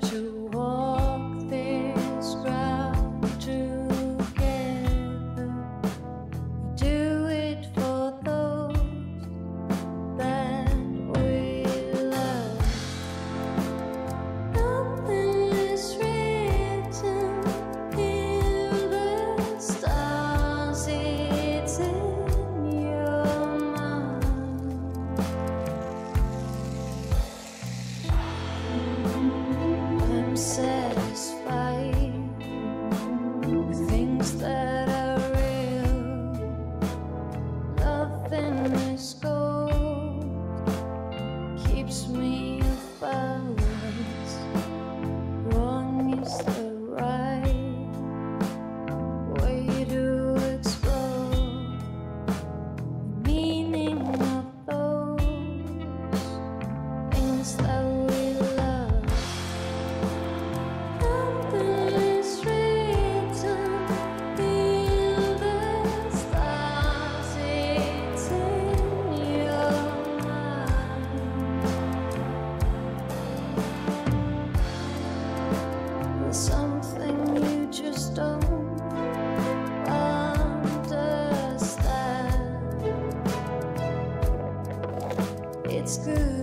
have to walk this ground together. We do it for those that we love. Nothing is written in the stars, it's in your mind. I'm satisfied with things that are real. Nothing is gold, keeps me off balance. Wrong is the right way to explore the meaning of those things that we love. Nothing is written in the stars, it's in your mind. There's something you just don't understand. It's good.